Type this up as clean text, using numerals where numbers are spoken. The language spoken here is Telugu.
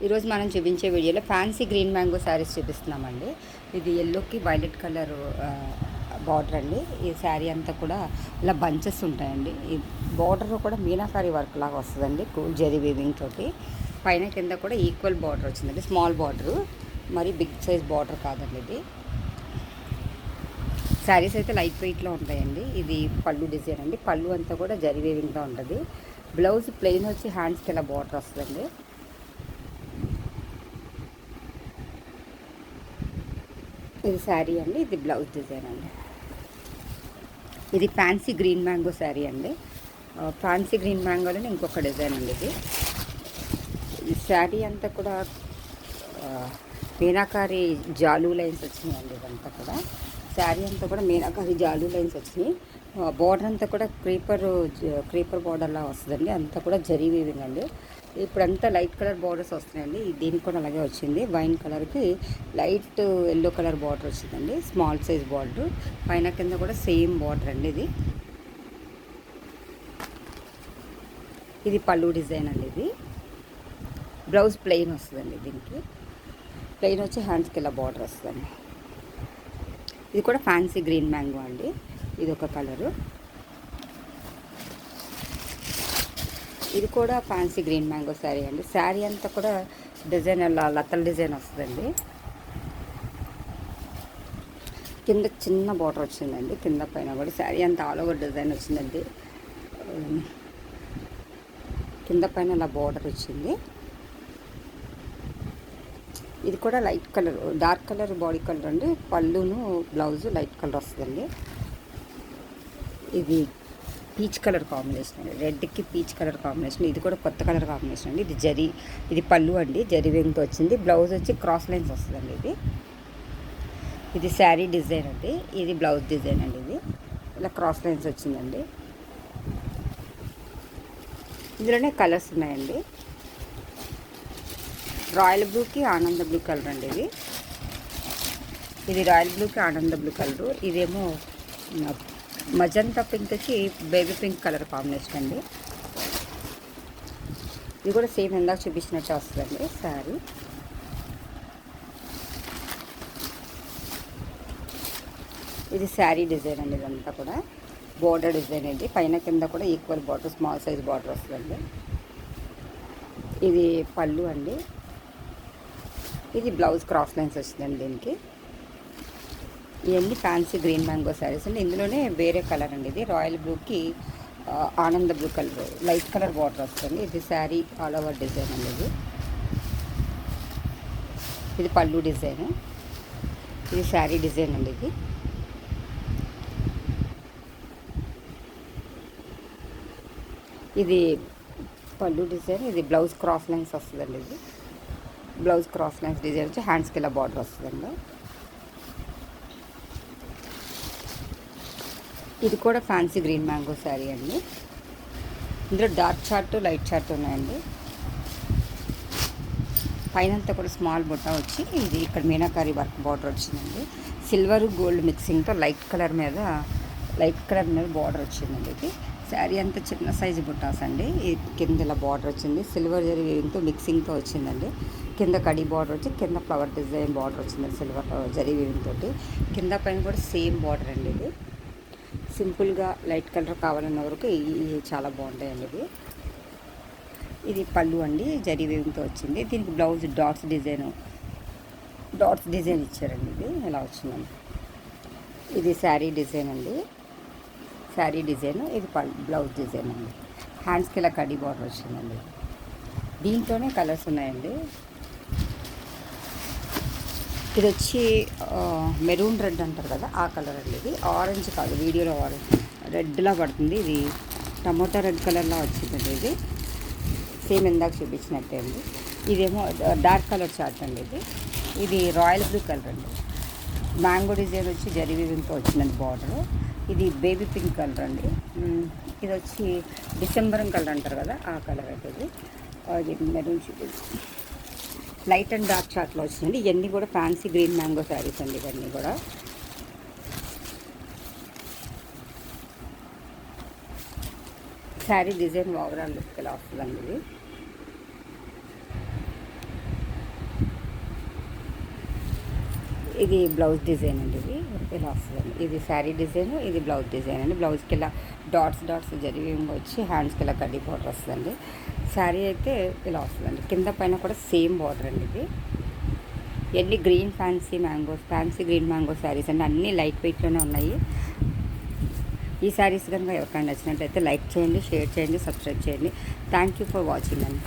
ఈరోజు మనం చూపించే వీడియోలో ఫ్యాన్సీ గ్రీన్ మ్యాంగో శారీస్ చూపిస్తున్నామండి. ఇది ఎల్లోకి వైలెట్ కలర్ బార్డర్ అండి. ఈ శారీ అంతా కూడా ఇలా బంచెస్ ఉంటాయండి. ఈ బార్డర్ కూడా మీనాకారి వర్క్ లాగా వస్తుందండి, జరీ వీవింగ్ తోటి. పైన కింద కూడా ఈక్వల్ బార్డర్ వచ్చిందండి, స్మాల్ బార్డరు, మరి బిగ్ సైజ్ బార్డర్ కాదండి ఇది. శారీస్ అయితే లైట్ వెయిట్లో ఉంటాయండి. ఇది పళ్ళు డిజైన్ అండి. పళ్ళు అంతా కూడా జరీ వీవింగ్తో ఉంటుంది. బ్లౌజ్ ప్లెయిన్ వచ్చి హ్యాండ్స్కి ఇలా బార్డర్ వస్తుందండి. ఇది శారీ అండి, ఇది బ్లౌజ్ డిజైన్ అండి. ఇది ఫ్యాన్సీ గ్రీన్ మ్యాంగో శారీ అండి. ఫ్యాన్సీ గ్రీన్ మ్యాంగోలోనే ఇంకొక డిజైన్ అండి ఇది. ఈ శారీ అంతా కూడా మీనాకారి జాలు లైన్స్ వచ్చినాయండి. ఇదంతా కూడా శారీ అంతా కూడా మీనాకారి జాలు లైన్స్ వచ్చినాయి. బార్డర్ అంతా కూడా క్రీపర్ బార్డర్లా వస్తుందండి. అంతా కూడా జరీ వీవింగ్ అండి. ఇప్పుడంతా లైట్ కలర్ బార్డర్స్ వస్తున్నాయండి. దీనికి కూడా అలాగే వచ్చింది. వైన్ కలర్కి లైట్ ఎల్లో కలర్ బార్డర్ వచ్చిందండి, స్మాల్ సైజ్ బార్డర్. పైన కింద కూడా సేమ్ బార్డర్ అండి. ఇది పళ్ళు డిజైన్ అండి. ఇది బ్లౌజ్ ప్లెయిన్ వస్తుందండి. దీనికి ప్లెయిన్ వచ్చి హ్యాండ్స్కి ఇలా బార్డర్ వస్తుందండి. ఇది కూడా ఫ్యాన్సీ గ్రీన్ మ్యాంగో అండి. ఇది ఒక కలరు. ఇది కూడా ఫ్యాన్సీ గ్రీన్ మ్యాంగో శారీ అండి. శారీ అంతా కూడా డిజైన్ అలా లతల డిజైన్ వస్తుందండి. కింద చిన్న బార్డర్ వచ్చిందండి, కింద పైన కూడా శారీ అంతా ఆల్ ఓవర్ డిజైన్ వచ్చిందండి. కింద పైన అలా బార్డర్ వచ్చింది. ఇది కూడా light colour, dark colour body colour అండి. పళ్ళును బ్లౌజు లైట్ కలర్ వస్తుందండి. ఇది పీచ్ కలర్ కాంబినేషన్ అండి, రెడ్కి పీచ్ కలర్ కాంబినేషన్. ఇది కూడా కొత్త కలర్ కాంబినేషన్ అండి. ఇది పళ్ళు అండి, జరీ వేంగ్తో వచ్చింది. బ్లౌజ్ వచ్చి క్రాస్ లైన్స్ వస్తుందండి. ఇది శారీ డిజైన్ అండి. ఇది బ్లౌజ్ డిజైన్ అండి. ఇది ఇలా క్రాస్ లైన్స్ వచ్చిందండి. ఇందులోనే కలర్స్ ఉన్నాయండి. రాయల్ బ్లూకి ఆనంద బ్లూ కలర్ అండి. ఇది రాయల్ బ్లూకి ఆనంద బ్లూ కలరు. ఇదేమో మజంతా పింక్కి బేబీ పింక్ కలర్ కాంబినేషన్ అండి. ఇది కూడా సేమ్ ఇందాక చూపించినట్టు వస్తుందండి శారీ. ఇది శారీ డిజైన్ అండి. ఇదంతా కూడా బోర్డర్ డిజైన్ అండి. పైన కింద కూడా equal border, small size border వస్తుందండి. ఇది పళ్ళు అండి. ఇది బ్లౌజ్ క్రాస్ లైన్స్ వచ్చిందండి దీనికి. ఇవన్నీ ఫ్యాన్సీ గ్రీన్ మ్యాంగో శారీస్ అండి. ఇందులోనే వేరే కలర్ అండి. ఇది రాయల్ బ్లూకి ఆనంద blue colour, light colour border వస్తుంది. ఇది శారీ ఆల్ ఓవర్ డిజైన్ అండి. ఇది పళ్ళు డిజైన్, ఇది శారీ డిజైన్ అండి. ఇది పళ్ళు డిజైన్, ఇది బ్లౌజ్ క్రాస్ లైన్స్ వస్తుందండి. ఇది బ్లౌజ్ క్రాస్ లైన్స్ డిజైన్ వచ్చి హ్యాండ్స్కి ఇలా బార్డర్ వస్తుందండి. ఇది కూడా ఫ్యాన్సీ గ్రీన్ మ్యాంగో శారీ అండి. ఇందులో డార్క్ చార్ట్, లైట్ చార్ట్ ఉన్నాయండి. పైనంతా కూడా స్మాల్ బుట్ట వచ్చి ఇది ఇక్కడ మీనాకారి వర్క్ బార్డర్ వచ్చిందండి. సిల్వర్ గోల్డ్ మిక్సింగ్తో లైట్ కలర్ మీద బార్డర్ వచ్చిందండి. ఇది శారీ అంతా చిన్న సైజు బుట్టాస్ అండి. కింద ఇలా బార్డర్ వచ్చింది, సిల్వర్ జరీ వీవింగ్తో మిక్సింగ్తో వచ్చిందండి. కింద కడి బార్డర్ వచ్చి కింద ఫ్లవర్ డిజైన్ బార్డర్ వచ్చిందండి, సిల్వర్ జరీ వీవింగ్ తోటి. కింద పైన కూడా సేమ్ బార్డర్ అండి. ఇది సింపుల్గా లైట్ కలర్ కావాలన్న వరకు ఇవి చాలా బాగుంటాయండి. ఇది పళ్ళు అండి, జరీ వీవింగ్తో వచ్చింది. దీనికి బ్లౌజ్ డాట్స్ డిజైన్ ఇచ్చారండి. ఇది ఇలా వచ్చిందండి. ఇది శారీ డిజైన్ అండి, శారీ డిజైన్. ఇది బ్లౌజ్ డిజైన్ అండి. హ్యాండ్స్కి ఇలా కడి బార్డర్ వచ్చిందండి. దీంట్లోనే కలర్స్ ఉన్నాయండి. ఇది వచ్చి మెరూన్ రెడ్ అంటారు కదా, ఆ కలర్ అండి. ఇది ఆరెంజ్ కాదు, వీడియోలో ఆరెంజ్ రెడ్లా పడుతుంది. ఇది టమోటా రెడ్ కలర్లా వచ్చిందండి. ఇది సేమ్ ఇందాక చూపించినట్టే అండి. ఇదేమో డార్క్ కలర్ చార్ట్ అండి. ఇది రాయల్ బ్లూ కలర్ అండి. మ్యాంగో డిజైన్ వచ్చి జరీ వీవింగ్తో వచ్చిందండి బార్డర్. ఇది బేబీ పింక్ కలర్ అండి. ఇది వచ్చి డిసెంబరం కలర్ అంటారు కదా, ఆ కలర్ అయితే. ఇది మెరూన్ లైట్ అండ్ డార్క్ చార్ట్లో వచ్చిందండి. ఇవన్నీ కూడా ఫ్యాన్సీ గ్రీన్ మ్యాంగో శారీస్ అండి. ఇవన్నీ కూడా శారీ డిజైన్ ఓవరాల్ లుక్ ఇలా వస్తుందండి. ఇది ఇది బ్లౌజ్ డిజైన్ అండి. ఇది ఇలా వస్తుందండి. ఇది శారీ డిజైన్, ఇది బ్లౌజ్ డిజైన్ అండి. బ్లౌజ్కి ఇలా డాట్స్ జరిగి వచ్చి హ్యాండ్స్కి ఇలా కడ్డీ బార్డర్ వస్తుందండి. శారీ అయితే ఇలా వస్తుందండి. కింద పైన కూడా సేమ్ బార్డర్ అండి. ఇది ఎన్ని green fancy green mango saris అండి. అన్నీ లైట్ వెయిట్లోనే ఉన్నాయి. ఈ శారీస్ కనుక ఎవరికైనా నచ్చినట్లయితే లైక్ చేయండి, షేర్ చేయండి, సబ్స్క్రైబ్ చేయండి. థ్యాంక్ యూ ఫర్ వాచింగ్ అండి.